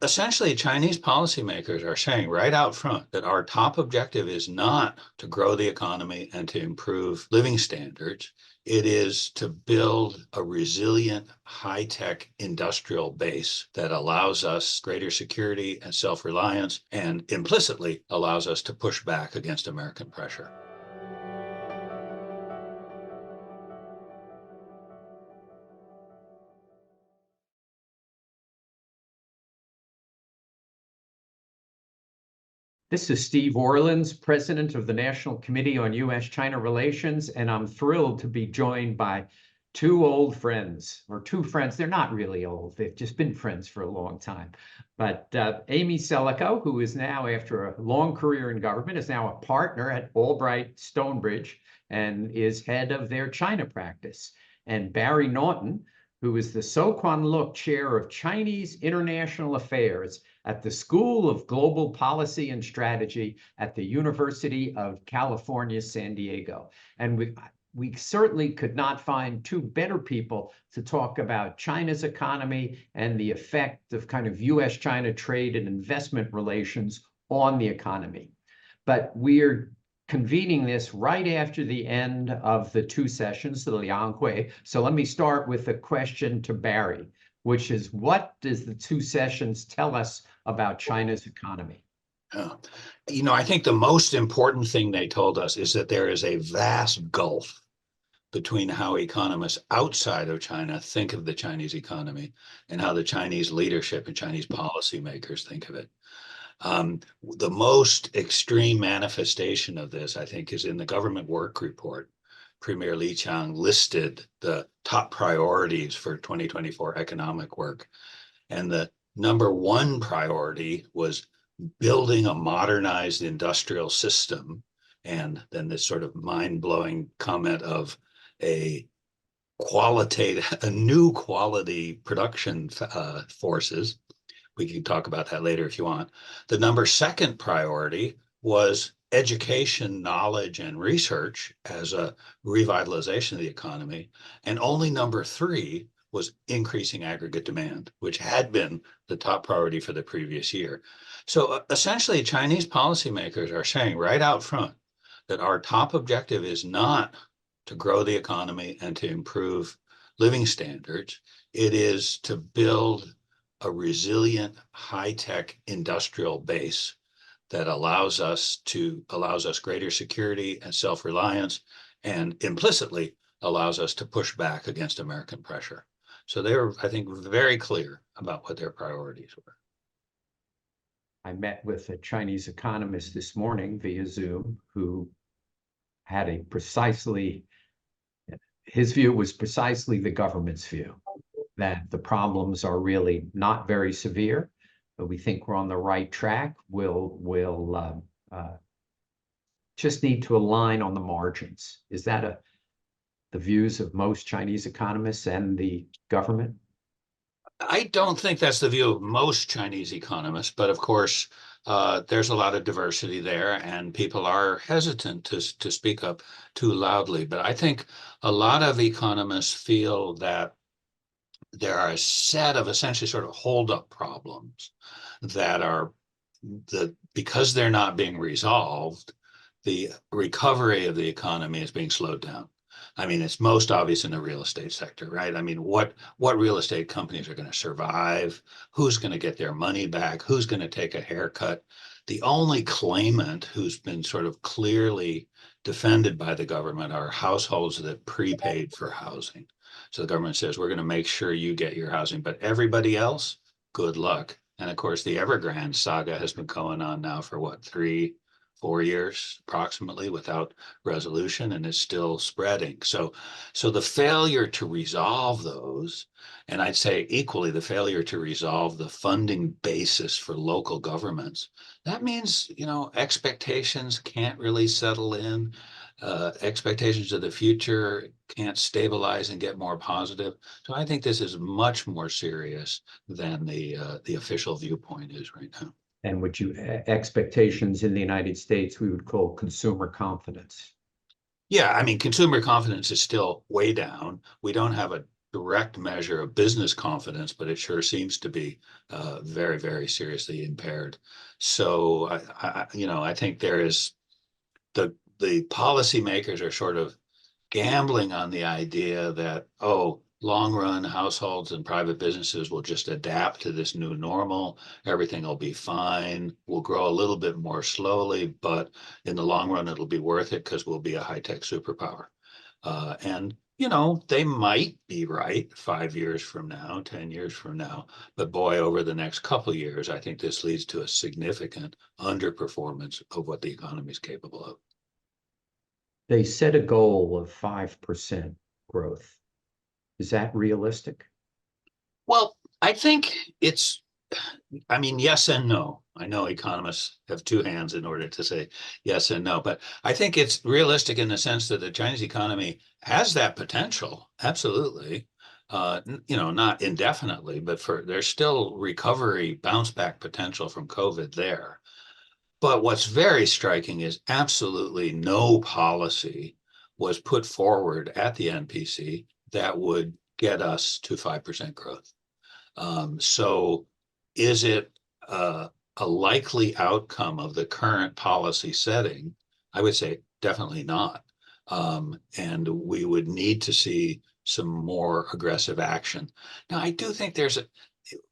Essentially, Chinese policymakers are saying right out front that our top objective is not to grow the economy and to improve living standards. It is to build a resilient, high-tech industrial base that allows us greater security and self-reliance and implicitly allows us to push back against American pressure. This is Steve Orlins, President of the National Committee on U.S. China Relations, and I'm thrilled to be joined by two old friends, or two friends. They're not really old. They've just been friends for a long time. But Amy Celico, who is now, after a long career in government, is now a partner at Albright Stonebridge and is head of their China practice. And Barry Naughton, who is the So-Kwan Look Chair of Chinese International Affairs at the School of Global Policy and Strategy at the University of California, San Diego. And we certainly could not find two better people to talk about China's economy and the effect of kind of U.S.-China trade and investment relations on the economy. But we're convening this right after the end of the two sessions, the Lianghui. So let me start with a question to Barry, which is, what does the two sessions tell us about China's economy? I think the most important thing they told us is that there is a vast gulf between how economists outside of China think of the Chinese economy and how the Chinese leadership and Chinese policymakers think of it. The most extreme manifestation of this, I think, is in the government work report. Premier Li Qiang listed the top priorities for 2024 economic work. And the number one priority was building a modernized industrial system. And then this sort of mind-blowing comment of a new quality production forces. We can talk about that later if you want. The second priority was education, knowledge, and research as a revitalization of the economy. And only number three was increasing aggregate demand, which had been the top priority for the previous year. So essentially, Chinese policymakers are saying right out front that our top objective is not to grow the economy and to improve living standards. It is to build a resilient, high-tech industrial base that allows us greater security and self-reliance, and implicitly allows us to push back against American pressure. So they're, I think, very clear about what their priorities were. I met with a Chinese economist this morning via Zoom who had his view was precisely the government's view, that the problems are really not very severe, but we think we're on the right track. We'll just need to align on the margins. Is that the views of most Chinese economists and the government? I don't think that's the view of most Chinese economists, but of course, there's a lot of diversity there, and people are hesitant to speak up too loudly. But I think a lot of economists feel that there are a set of essentially sort of hold-up problems that are because they're not being resolved, the recovery of the economy is being slowed down. I mean, it's most obvious in the real estate sector, right? I mean, what real estate companies are going to survive? Who's going to get their money back? Who's going to take a haircut? The only claimant who's been sort of clearly defended by the government are households that prepaid for housing. So the government says, we're going to make sure you get your housing, but everybody else, good luck. And of course, the Evergrande saga has been going on now for what, 3-4 years approximately without resolution, and it's still spreading. So the failure to resolve those, and I'd say equally the failure to resolve the funding basis for local governments, that means, expectations can't really settle in. Expectations of the future can't stabilize and get more positive. So I think this is much more serious than the official viewpoint is right now. And expectations in the United States we would call consumer confidence. Yeah, I mean, consumer confidence is still way down. We don't have a direct measure of business confidence, but it sure seems to be very, very seriously impaired. So I think there is the policymakers are sort of gambling on the idea that, oh, long run households and private businesses will just adapt to this new normal. Everything will be fine. We'll grow a little bit more slowly, but in the long run, it'll be worth it because we'll be a high-tech superpower. And they might be right 5 years from now, 10 years from now. But boy, over the next couple of years, I think this leads to a significant underperformance of what the economy is capable of. They set a goal of 5% growth. Is that realistic? Well, I think yes and no. I know economists have two hands in order to say yes and no, but I think it's realistic in the sense that the Chinese economy has that potential. Absolutely. Not indefinitely, but there's still recovery, bounce back potential from COVID there. But what's very striking is absolutely no policy was put forward at the NPC that would get us to 5% growth. So is it a likely outcome of the current policy setting? I would say definitely not. And we would need to see some more aggressive action. Now, I do think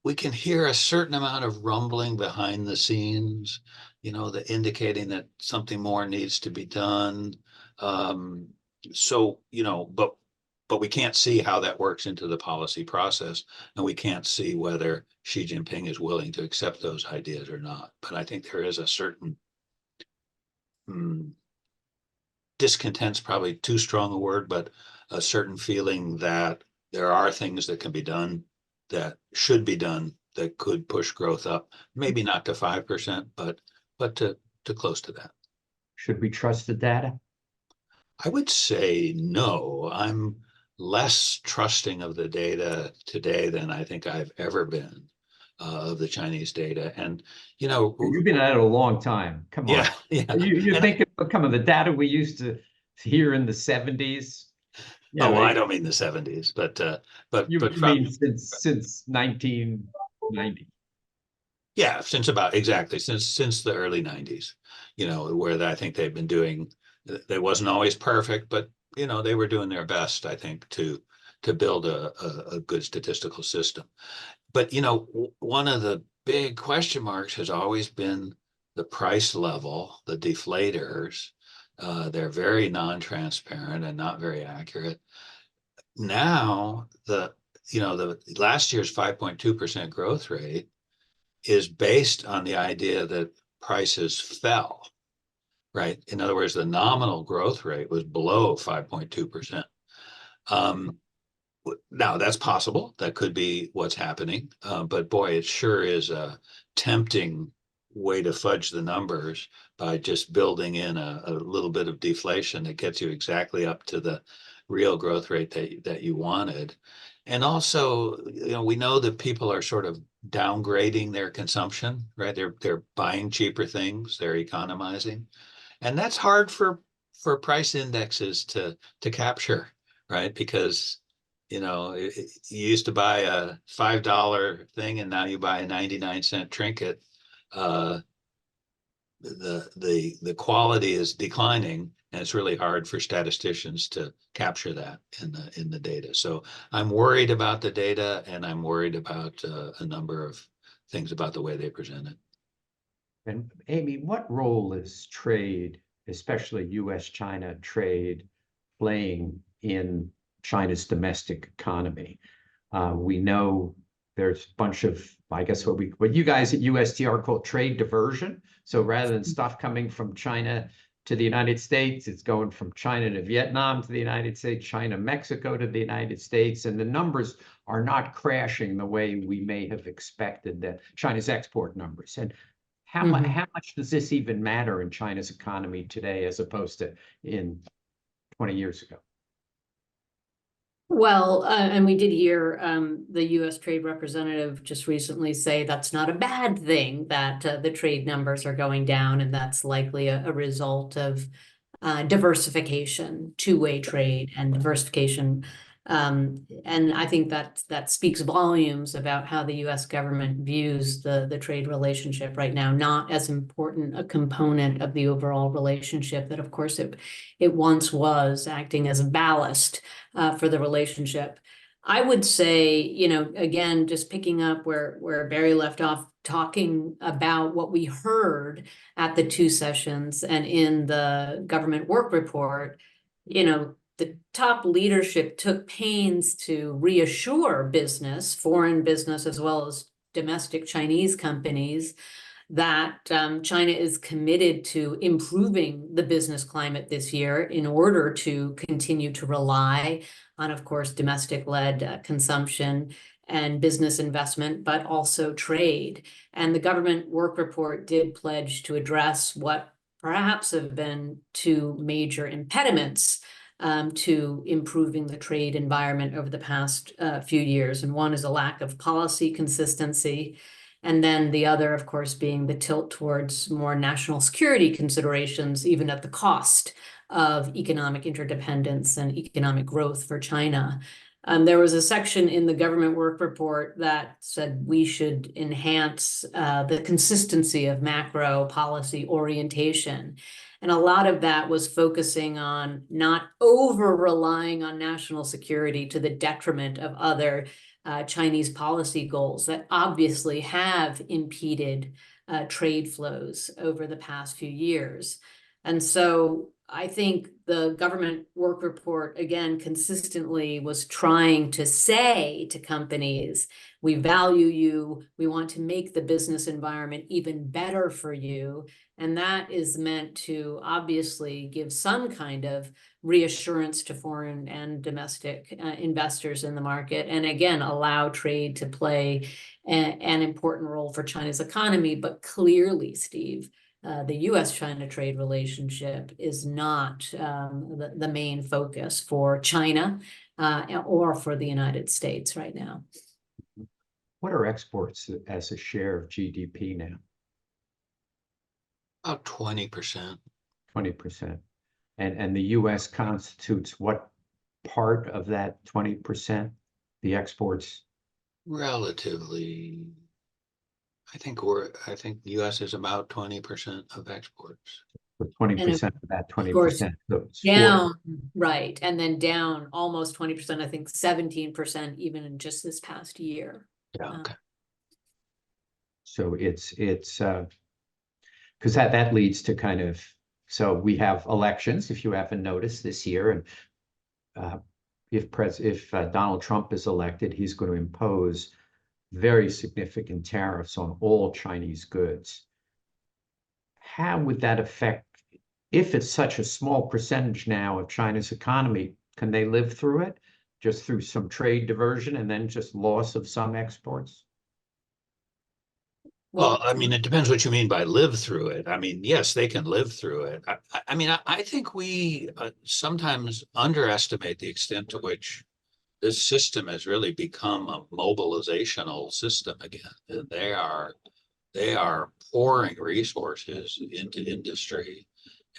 we can hear a certain amount of rumbling behind the scenes, the indicating that something more needs to be done. But we can't see how that works into the policy process, and we can't see whether Xi Jinping is willing to accept those ideas or not. But I think there is a certain discontent's probably too strong a word, but a certain feeling that there are things that can be done, that should be done, that could push growth up, maybe not to 5%, but to close to that. Should we trust the data? I would say no. I'm less trusting of the data today than I think I've ever been of the Chinese data. And, You've been at it a long time. Come on. Yeah. You think it's some of the data we used to hear in the 70s? Yeah, well, I don't mean the 70s, but you from, mean since 1990. Yeah, since the early 90s, where I think they've been doing, it wasn't always perfect, but they were doing their best, I think, to build a good statistical system. But one of the big question marks has always been the price level, the deflators. They're very non-transparent and not very accurate. Now the last year's 5.2% growth rate is based on the idea that prices fell, right? In other words, the nominal growth rate was below 5.2%. Now that's possible. That could be what's happening. But boy, it sure is a tempting way to fudge the numbers by just building in a little bit of deflation that gets you exactly up to the real growth rate that you wanted. And also, we know that people are sort of downgrading their consumption, right? They're buying cheaper things, they're economizing. And that's hard for price indexes to capture, right? Because you used to buy a $5 thing and now you buy a 99-cent trinket. The quality is declining, and it's really hard for statisticians to capture that in the data. So I'm worried about the data, and I'm worried about a number of things about the way they present it. And Amy, what role is trade, especially U.S. China trade, playing in China's domestic economy? We know there's a bunch of, I guess, what you guys at USTR call trade diversion. So rather than stuff coming from China to the United States, it's going from China to Vietnam to the United States, China, Mexico to the United States. And the numbers are not crashing the way we may have expected, that China's export numbers. And how much does this even matter in China's economy today as opposed to in 20 years ago? Well, and we did hear the U.S. trade representative just recently say that's not a bad thing, that the trade numbers are going down, and that's likely a result of diversification, two-way trade, and diversification And I think that speaks volumes about how the U.S. government views the trade relationship right now, not as important a component of the overall relationship that, of course, it once was, acting as a ballast for the relationship. I would say, again, just picking up where Barry left off, talking about what we heard at the two sessions and in the government work report, the top leadership took pains to reassure business, foreign business, as well as domestic Chinese companies, that China is committed to improving the business climate this year in order to continue to rely on, of course, domestic-led consumption and business investment, but also trade. And the government work report did pledge to address what perhaps have been two major impediments to improving the trade environment over the past few years. And one is a lack of policy consistency. And then the other, of course, being the tilt towards more national security considerations, even at the cost of economic interdependence and economic growth for China. There was a section in the government work report that said we should enhance the consistency of macro policy orientation. And a lot of that was focusing on not over-relying on national security to the detriment of other Chinese policy goals that obviously have impeded trade flows over the past few years. And so I think the government work report, again, consistently was trying to say to companies, we value you, we want to make the business environment even better for you. And that is meant to obviously give some kind of reassurance to foreign and domestic investors in the market, and again, allow trade to play an important role for China's economy. But clearly, Steve, the U.S. China trade relationship is not the main focus for China or for the United States right now. What are exports as a share of GDP now? About 20%. 20%. And the U.S. constitutes what part of that 20%, the exports? Relatively, I think the U.S. is about 20% of exports. 20% of that 20%. Course, So down, right, and then down almost 20%, I think 17% even in just this past year. Yeah, okay. So it's because that leads to kind of, so we have elections, if you haven't noticed, this year, and if Donald Trump is elected, he's going to impose very significant tariffs on all Chinese goods. How would that affect, if it's such a small percentage now of China's economy, can they live through it just through some trade diversion and then just loss of some exports? Well, I mean, it depends what you mean by live through it. I mean, yes, they can live through it. I mean, I think we sometimes underestimate the extent to which this system has really become a mobilizational system again. And they are pouring resources into industry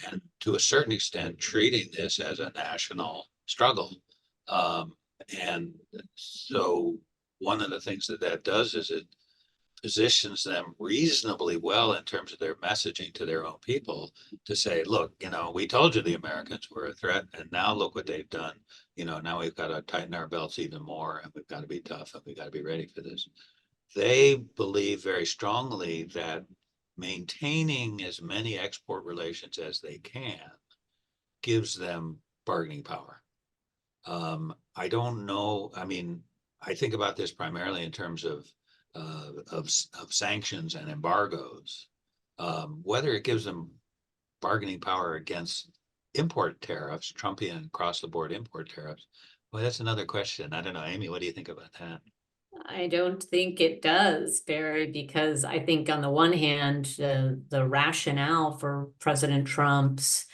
and to a certain extent treating this as a national struggle. And so one of the things that does is it positions them reasonably well in terms of their messaging to their own people to say, look, we told you the Americans were a threat, and now look what they've done. Now we've got to tighten our belts even more, and we've got to be tough, and we've got to be ready for this. They believe very strongly that maintaining as many export relations as they can gives them bargaining power. I don't know. I mean, I think about this primarily in terms of sanctions and embargoes. Whether it gives them bargaining power against import tariffs, Trumpian across-the-board import tariffs, well, that's another question. I don't know, Amy, what do you think about that? I don't think it does, Barry, because I think on the one hand, the rationale for President Trump's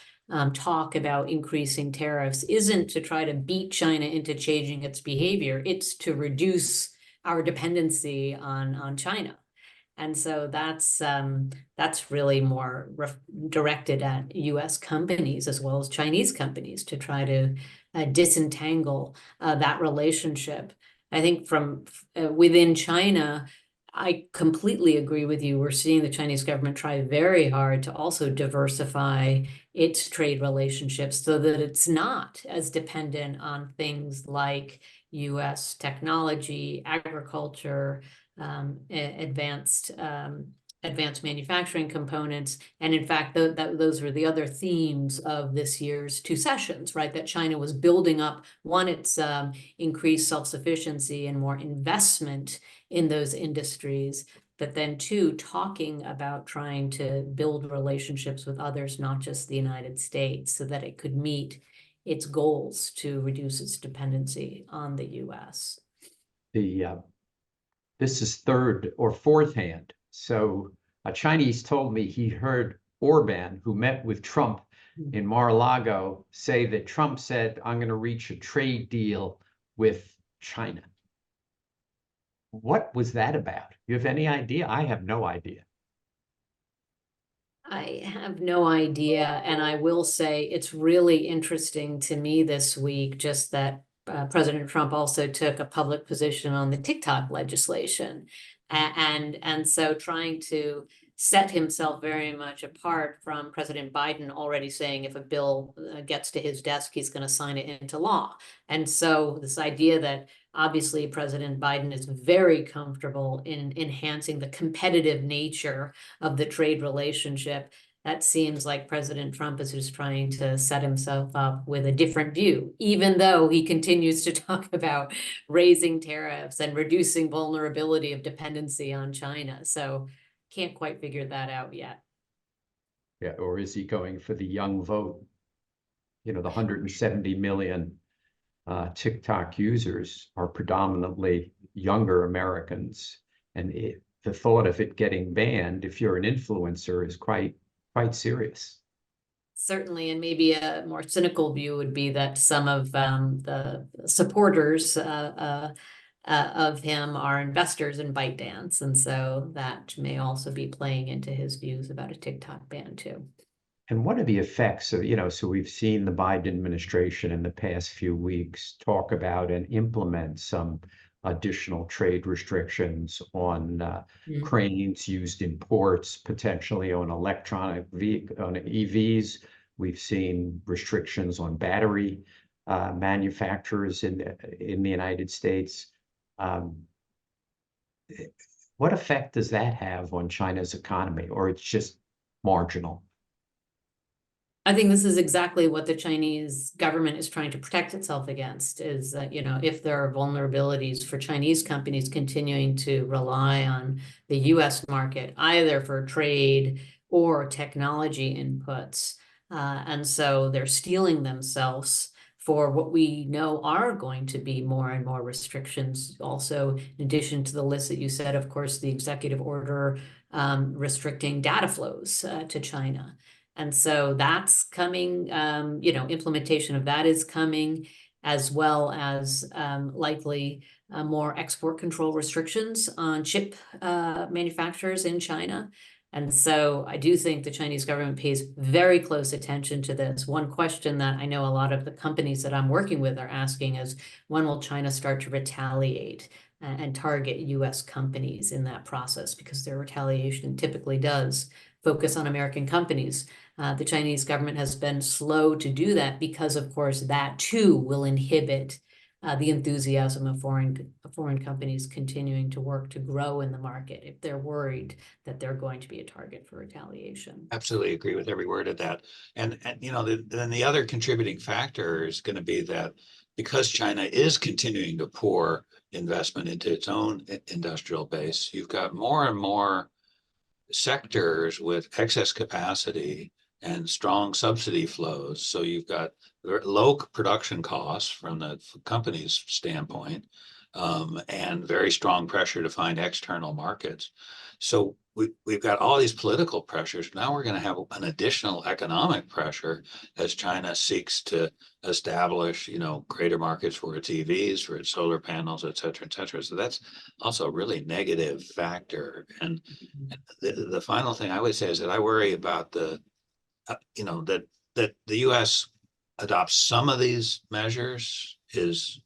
talk about increasing tariffs isn't to try to beat China into changing its behavior. It's to reduce our dependency on China. And so that's really more directed at U.S. companies as well as Chinese companies to try to disentangle that relationship. I think from within China, I completely agree with you. We're seeing the Chinese government try very hard to also diversify its trade relationships so that it's not as dependent on things like U.S. technology, agriculture, advanced manufacturing components. And in fact, those were the other themes of this year's two sessions, right? That China was building up, one, its increased self-sufficiency and more investment in those industries, but then two, talking about trying to build relationships with others, not just the United States, so that it could meet its goals to reduce its dependency on the U.S. This is third or fourth hand. So a Chinese told me he heard Orban, who met with Trump in Mar-a-Lago, say that Trump said, I'm going to reach a trade deal with China. What was that about? You have any idea? I have no idea. I have no idea. And I will say it's really interesting to me this week, just that President Trump also took a public position on the TikTok legislation. And so trying to set himself very much apart from President Biden already saying if a bill gets to his desk, he's going to sign it into law. And so this idea that obviously President Biden is very comfortable in enhancing the competitive nature of the trade relationship, that seems like President Trump is just trying to set himself up with a different view, even though he continues to talk about raising tariffs and reducing vulnerability of dependency on China. So can't quite figure that out yet. Yeah, or is he going for the young vote? You know, the 170 million TikTok users are predominantly younger Americans. And the thought of it getting banned, if you're an influencer, is quite serious. Certainly, and maybe a more cynical view would be that some of the supporters of him are investors in ByteDance, and so that may also be playing into his views about a TikTok ban too. And what are the effects of, so we've seen the Biden administration in the past few weeks talk about and implement some additional trade restrictions on cranes used in ports, potentially on on EVs. We've seen restrictions on battery manufacturers in the United States. What effect does that have on China's economy, or it's just marginal? I think this is exactly what the Chinese government is trying to protect itself against, is that, if there are vulnerabilities for Chinese companies continuing to rely on the US market, either for trade or technology inputs. And so they're steeling themselves for what we know are going to be more and more restrictions. Also, in addition to the list that you said, of course, the executive order restricting data flows to China. And so that's coming, implementation of that is coming, as well as likely more export control restrictions on chip manufacturers in China. And so I do think the Chinese government pays very close attention to this. One question that I know a lot of the companies that I'm working with are asking is, when will China start to retaliate and target US companies in that process? Because their retaliation typically does focus on American companies. The Chinese government has been slow to do that because, of course, that too will inhibit the enthusiasm of foreign companies continuing to work to grow in the market if they're worried that they're going to be a target for retaliation. Absolutely agree with every word of that. And then the other contributing factor is going to be that because China is continuing to pour investment into its own industrial base, you've got more and more sectors with excess capacity and strong subsidy flows. So you've got low production costs from the company's standpoint, and very strong pressure to find external markets. So we've got all these political pressures. Now we're going to have an additional economic pressure as China seeks to establish, greater markets for its EVs, for its solar panels, et cetera, et cetera. So that's also a really negative factor. And the final thing I would say is that I worry about that the U.S. adopts some of these measures is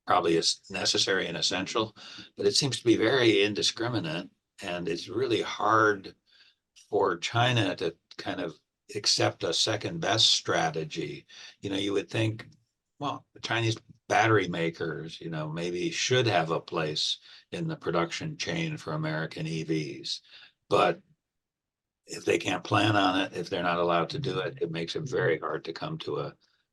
probably is necessary and essential, but it seems to be very indiscriminate. And it's really hard for China to kind of accept a second best strategy. You would think, well, the Chinese battery makers, maybe should have a place in the production chain for American EVs. But if they can't plan on it, if they're not allowed to do it, it makes it very hard to come to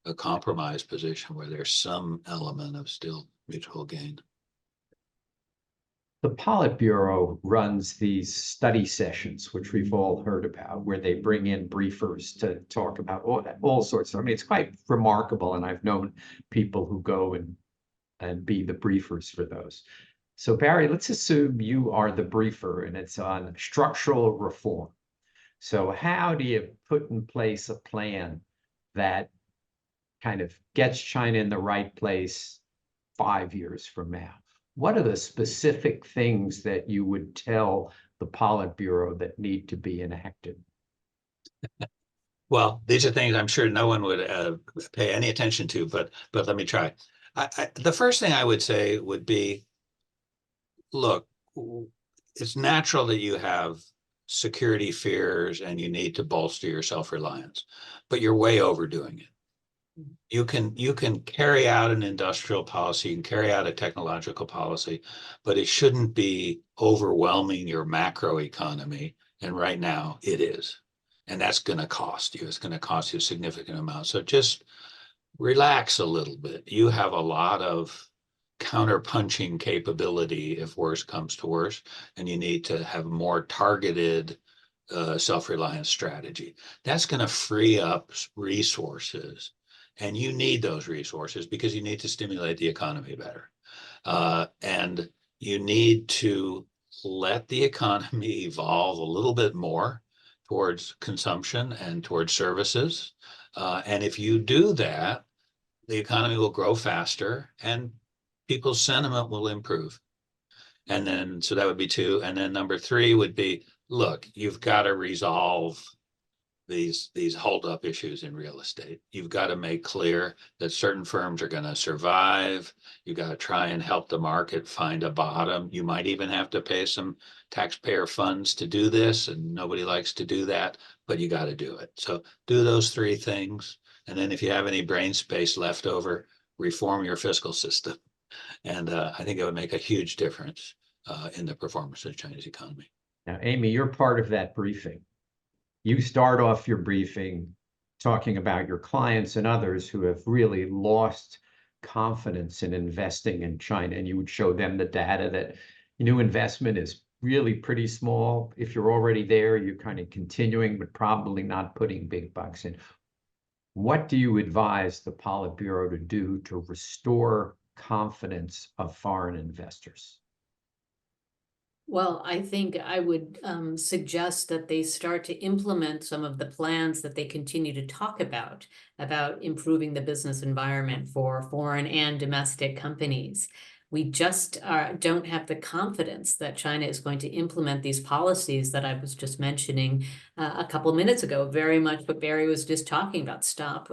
a compromise position where there's some element of still mutual gain. The Politburo runs these study sessions, which we've all heard about, where they bring in briefers to talk about all sorts of, it's quite remarkable. And I've known people who go and be the briefers for those. So Barry, let's assume you are the briefer and it's on structural reform. So how do you put in place a plan that kind of gets China in the right place 5 years from now? What are the specific things that you would tell the Politburo that need to be enacted? Well, these are things I'm sure no one would pay any attention to, but let me try. The first thing I would say would be, look, it's natural that you have security fears and you need to bolster your self-reliance, but you're way overdoing it. You can carry out an industrial policy, you can carry out a technological policy, but it shouldn't be overwhelming your macroeconomy. And right now it is. And that's going to cost you. It's going to cost you a significant amount. So just relax a little bit. You have a lot of counter-punching capability if worse comes to worse, and you need to have more targeted self-reliance strategy. That's going to free up resources. And you need those resources because you need to stimulate the economy better. And you need to let the economy evolve a little bit more towards consumption and towards services. And if you do that, the economy will grow faster and people's sentiment will improve. And then, so that would be 2. And then number 3 would be, look, you've got to resolve these hold-up issues in real estate. You've got to make clear that certain firms are going to survive. You've got to try and help the market find a bottom. You might even have to pay some taxpayer funds to do this, and nobody likes to do that, but you got to do it. So do those 3 things. And then if you have any brain space left over, reform your fiscal system. And I think it would make a huge difference in the performance of the Chinese economy. Now, Amy, you're part of that briefing. You start off your briefing talking about your clients and others who have really lost confidence in investing in China, and you would show them the data that new investment is really pretty small. If you're already there, you're kind of continuing, but probably not putting big bucks in. What do you advise the Politburo to do to restore confidence of foreign investors? Well, I think I would suggest that they start to implement some of the plans that they continue to talk about improving the business environment for foreign and domestic companies. We just don't have the confidence that China is going to implement these policies that I was just mentioning a couple minutes ago. Very much what Barry was just talking about. Stop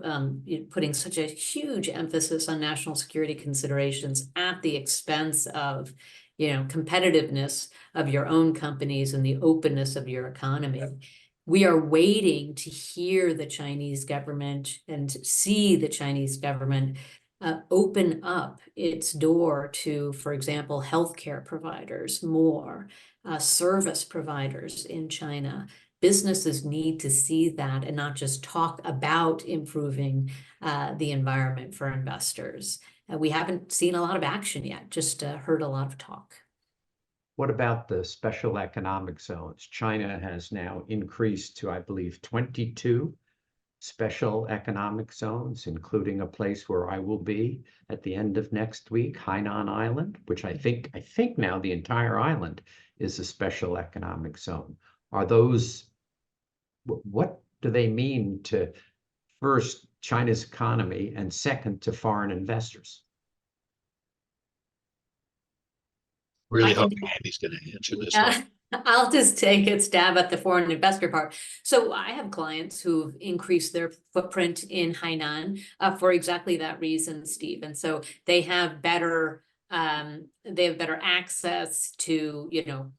putting such a huge emphasis on national security considerations at the expense of competitiveness of your own companies and the openness of your economy. We are waiting to hear the Chinese government and see the Chinese government open up its door to, for example, healthcare providers, more service providers in China. Businesses need to see that and not just talk about improving the environment for investors. We haven't seen a lot of action yet, just heard a lot of talk. What about the special economic zones? China has now increased to, I believe, 22 special economic zones, including a place where I will be at the end of next week, Hainan Island, which I think now the entire island is a special economic zone. Are those, what do they mean to, first, China's economy, and second, to foreign investors? Really I can hoping Andy's going to answer this one. I'll just take a stab at the foreign investor part. So I have clients who've increased their footprint in Hainan for exactly that reason, Steve. And so they have better access to,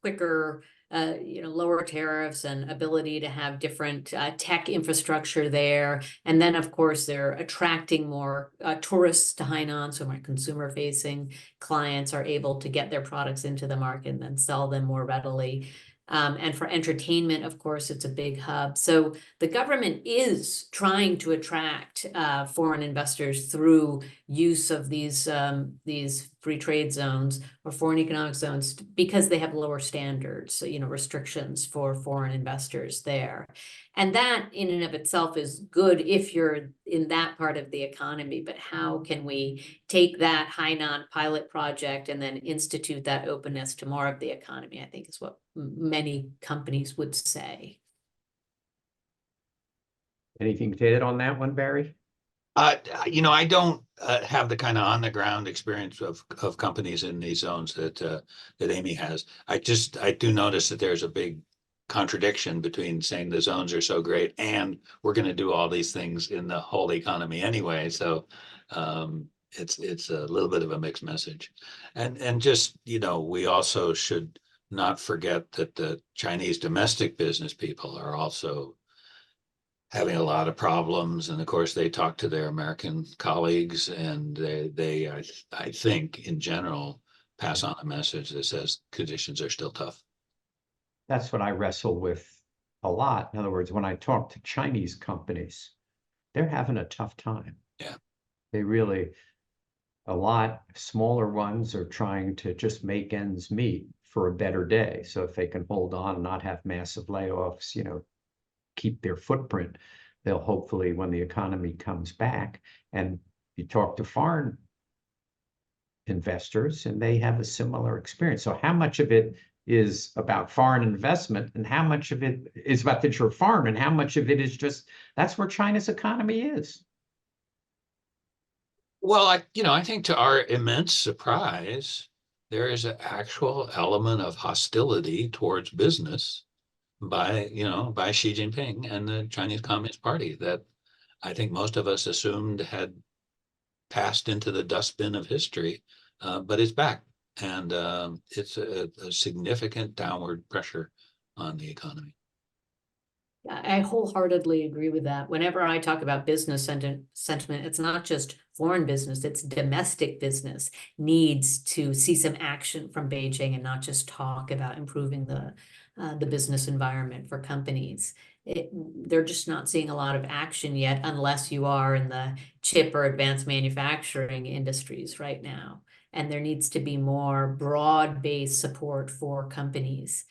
quicker, lower tariffs and ability to have different tech infrastructure there. And then, of course, they're attracting more tourists to Hainan. So my consumer-facing clients are able to get their products into the market and then sell them more readily. And for entertainment, of course, it's a big hub. So the government is trying to attract foreign investors through use of these free trade zones or foreign economic zones because they have lower standards, so, restrictions for foreign investors there. And that in and of itself is good if you're in that part of the economy. But how can we take that Hainan pilot project and then institute that openness to more of the economy, I think is what many companies would say. Anything to add on that one, Barry? I don't have the kind of on the ground experience of companies in these zones that Amy has. I do notice that there's a big contradiction between saying the zones are so great and we're going to do all these things in the whole economy anyway. So it's a little bit of a mixed message. And just, we also should not forget that the Chinese domestic business people are also having a lot of problems. And of course, they talk to their American colleagues, and they I think, in general, pass on a message that says conditions are still tough. That's what I wrestle with a lot. In other words, when I talk to Chinese companies, they're having a tough time. Yeah. They really, a lot smaller ones are trying to just make ends meet for a better day. So if they can hold on and not have massive layoffs, keep their footprint, they'll hopefully, when the economy comes back, and you talk to foreign investors and they have a similar experience. So how much of it is about foreign investment and how much of it is about that you're foreign and how much of it is just, that's where China's economy is? Well, I think to our immense surprise, there is an actual element of hostility towards business by Xi Jinping and the Chinese Communist Party that I think most of us assumed had passed into the dustbin of history, but it's back, and it's a significant downward pressure on the economy. I wholeheartedly agree with that. Whenever I talk about business sentiment, it's not just foreign business, it's domestic business needs to see some action from Beijing and not just talk about improving the business environment for companies. They're just not seeing a lot of action yet, unless you are in the chip or advanced manufacturing industries right now. And there needs to be more broad-based support for companies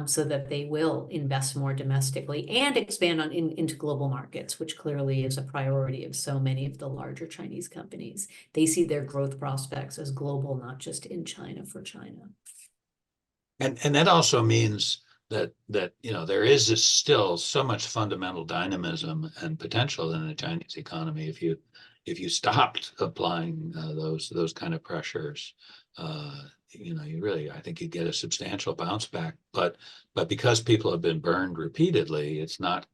so that they will invest more domestically and expand into global markets, which clearly is a priority of so many of the larger Chinese companies. They see their growth prospects as global, not just in China for China. And that also means that there is still so much fundamental dynamism and potential in the Chinese economy if you stopped applying those kind of pressures. You really, I think, you get a substantial bounce back. But because people have been burned repeatedly, it's not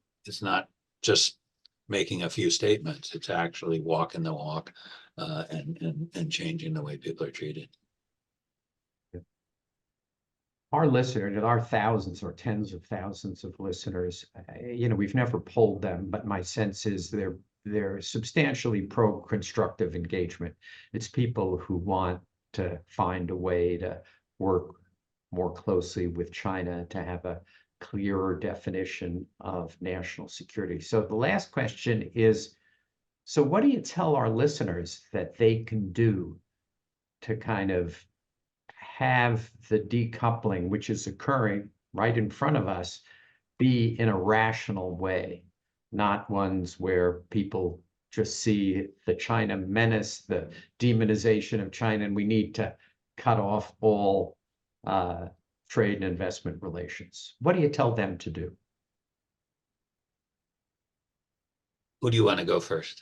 just making a few statements. It's actually walking the walk and changing the way people are treated. Our listeners, our thousands or tens of thousands of listeners, we've never polled them, but my sense is they're substantially pro-constructive engagement. It's people who want to find a way to work more closely with China to have a clearer definition of national security. So the last question is, so what do you tell our listeners that they can do to kind of have the decoupling, which is occurring right in front of us, be in a rational way? not ones where people just see the China menace, the demonization of China, and we need to cut off all trade and investment relations. What do you tell them to do? Who do you want to go first?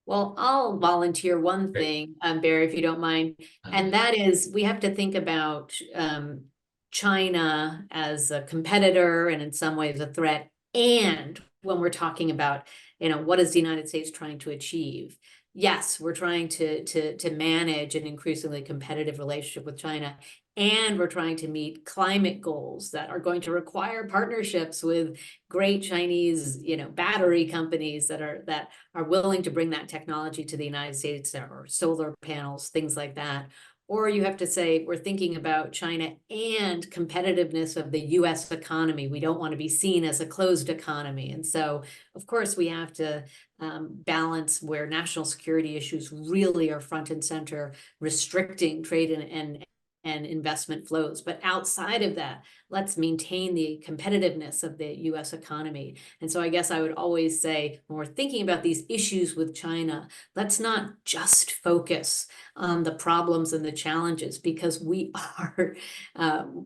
Well, I'll volunteer one Great. thing, Barry, if you don't mind, and that is we have to think about China as a competitor and in some ways a threat. And when we're talking about, what is the United States trying to achieve? Yes, we're trying to manage an increasingly competitive relationship with China, and we're trying to meet climate goals that are going to require partnerships with great Chinese, battery companies that are willing to bring that technology to the United States, or solar panels, things like that. Or you have to say, we're thinking about China and competitiveness of the U.S. economy. We don't want to be seen as a closed economy. And so, of course, we have to balance where national security issues really are front and center, restricting trade and investment flows. But outside of that, let's maintain the competitiveness of the U.S. economy. And so I guess I would always say, when we're thinking about these issues with China, let's not just focus on the problems and the challenges, because we are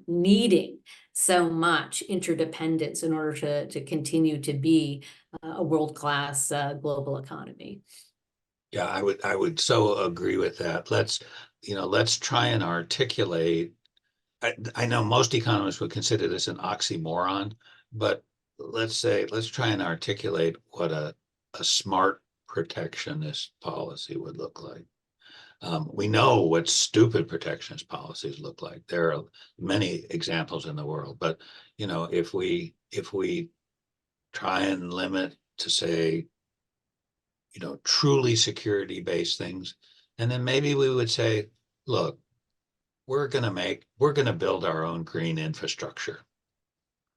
needing so much interdependence in order to continue to be a world-class global economy. Yeah, I would so agree with that. Let's try and articulate. I know most economists would consider this an oxymoron, but let's try and articulate what a smart protectionist policy would look like. We know what stupid protectionist policies look like. There are many examples in the world, but if we try and limit to, say, truly security-based things, and then maybe we would say, look, we're going to build our own green infrastructure,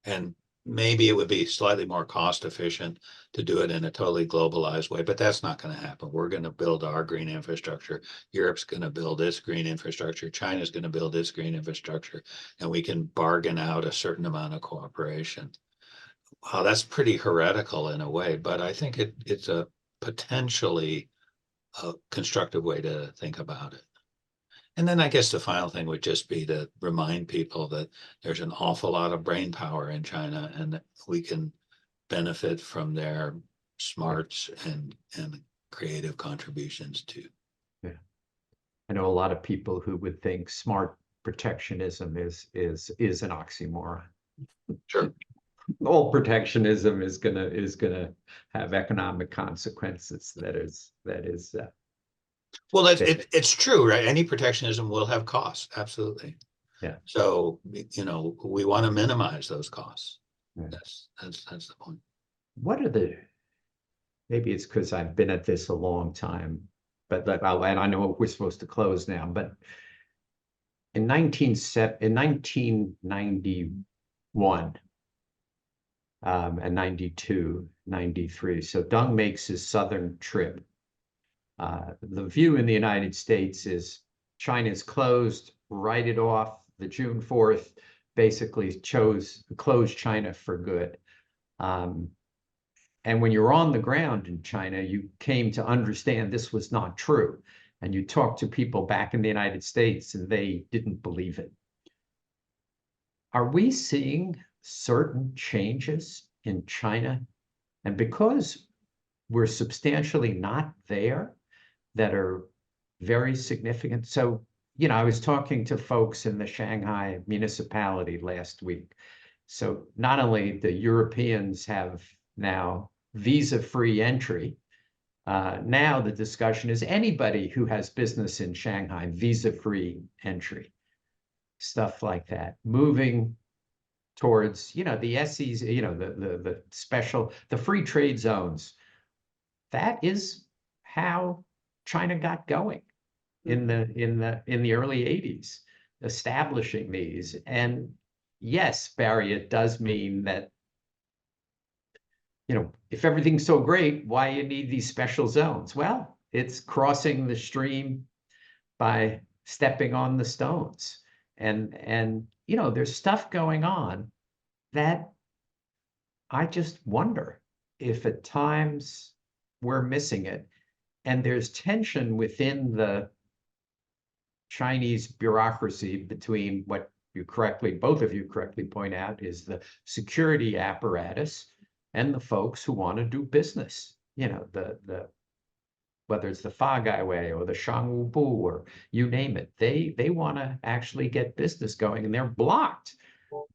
and maybe it would be slightly more cost efficient to do it in a totally globalized way, but that's not going to happen. We're going to build our green infrastructure. Europe's going to build its green infrastructure. China's going to build its green infrastructure, and we can bargain out a certain amount of cooperation. Wow, that's pretty heretical in a way, but I think it's a potentially a constructive way to think about it. And then I guess the final thing would just be to remind people that there's an awful lot of brain power in China, and that we can benefit from their smarts and creative contributions too. Yeah, I know a lot of people who would think smart protectionism is an oxymoron. Sure. All protectionism is gonna have economic consequences. That is Well, it's true, right? Any protectionism will have costs. Absolutely. Yeah. So, we want to minimize those costs. Yeah. That's the point. What are maybe it's because I've been at this a long time, but and I know we're supposed to close now, but in 1991 and 92, 93, so Deng makes his southern trip. The view in the United States is China's closed, write it off. The June 4th basically closed China for good. And when you're on the ground in China, you came to understand this was not true. And you talked to people back in the United States, and they didn't believe it. Are we seeing certain changes in China? And because we're substantially not there, that are very significant. So, I was talking to folks in the Shanghai municipality last week. So not only the Europeans have now visa-free entry, now the discussion is anybody who has business in Shanghai, visa-free entry, stuff like that, moving towards, the SEs, the special, the free trade zones. That is how China got going in the early 80s, establishing these. And yes, Barry, it does mean that, if everything's so great, why you need these special zones? Well, it's crossing the stream by stepping on the stones. And there's stuff going on that I just wonder if at times we're missing it, and there's tension within the Chinese bureaucracy between what you correctly, both of you correctly point out, is the security apparatus and the folks who want to do business. You know, whether it's the Fa Highway or the Shangwu or you name it, they want to actually get business going, and they're blocked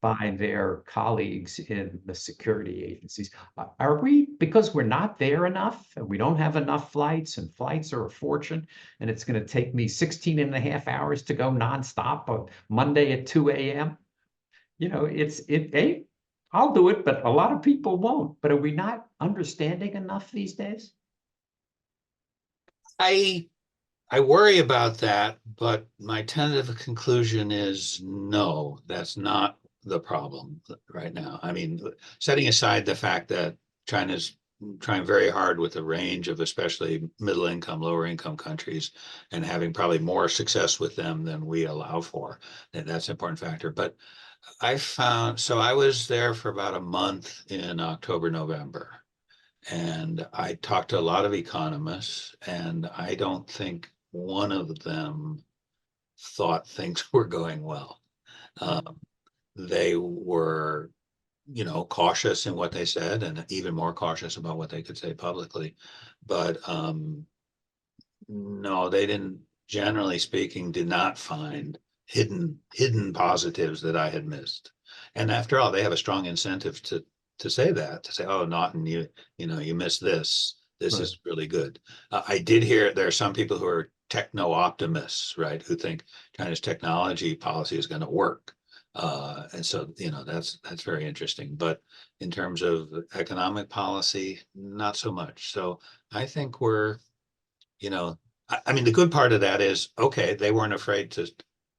by their colleagues in the security agencies. Are we, because we're not there enough, and we don't have enough flights, and flights are a fortune, and it's going to take me 16 and a half hours to go nonstop on Monday at 2 a.m.? You know, hey, I'll do it, but a lot of people won't. But are we not understanding enough these days? I worry about that, but my tentative conclusion is no, that's not the problem right now. I mean, setting aside the fact that China's trying very hard with a range of especially middle income, lower income countries, and having probably more success with them than we allow for. That's an important factor. But so I was there for about a month in October, November. And I talked to a lot of economists, and I don't think one of them thought things were going well. They were, cautious in what they said, and even more cautious about what they could say publicly. But no, they didn't. Generally speaking, did not find hidden positives that I had missed. And after all, they have a strong incentive to say that, to say, oh, Naughton, you missed this. This is really good. I did hear there are some people who are techno optimists, right, who think China's technology policy is going to work. And so, that's very interesting. But in terms of economic policy, not so much. So I think we're, I mean, the good part of that is, okay, they weren't afraid to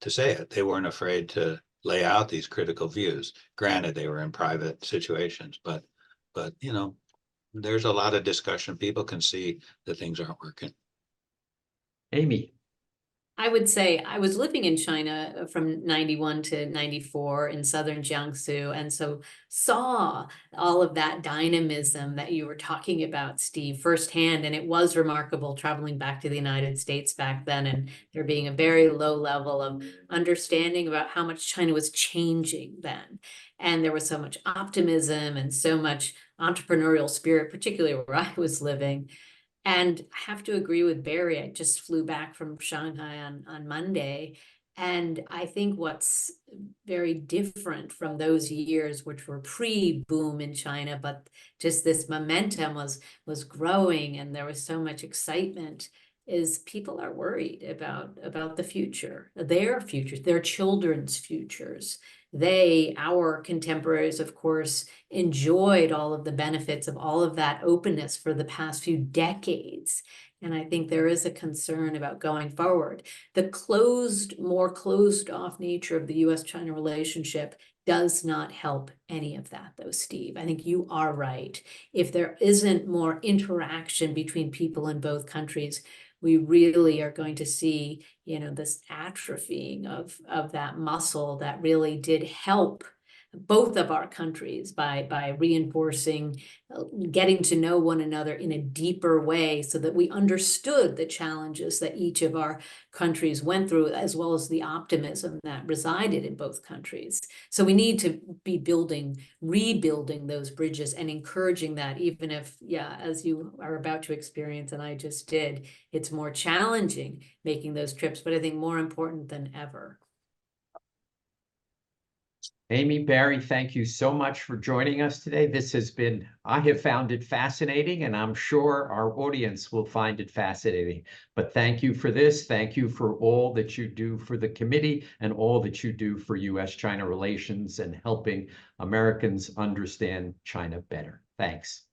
say it. They weren't afraid to lay out these critical views. Granted, they were in private situations, but there's a lot of discussion. People can see that things aren't working. Amy. I would say I was living in China from 91 to 94 in southern Jiangsu, and so saw all of that dynamism that you were talking about, Steve, firsthand. And it was remarkable traveling back to the United States back then, and there being a very low level of understanding about how much China was changing then. And there was so much optimism and so much entrepreneurial spirit, particularly where I was living. And I have to agree with Barry. I just flew back from Shanghai on Monday. And I think what's very different from those years, which were pre-boom in China, but just this momentum was growing and there was so much excitement, is people are worried about the future, their futures, their children's futures. Our contemporaries, of course, enjoyed all of the benefits of all of that openness for the past few decades. And I think there is a concern about going forward. The more closed off nature of the U.S. China relationship does not help any of that, though, Steve. I think you are right. If there isn't more interaction between people in both countries, we really are going to see, this atrophying of that muscle that really did help both of our countries by reinforcing, getting to know one another in a deeper way so that we understood the challenges that each of our countries went through, as well as the optimism that resided in both countries. So we need to be rebuilding those bridges and encouraging that, even if, as you are about to experience, and I just did, it's more challenging making those trips, but I think more important than ever. Amy, Barry, thank you so much for joining us today. I have found it fascinating, and I'm sure our audience will find it fascinating. But thank you for this. Thank you for all that you do for the committee and all that you do for U.S.-China relations and helping Americans understand China better. Thanks.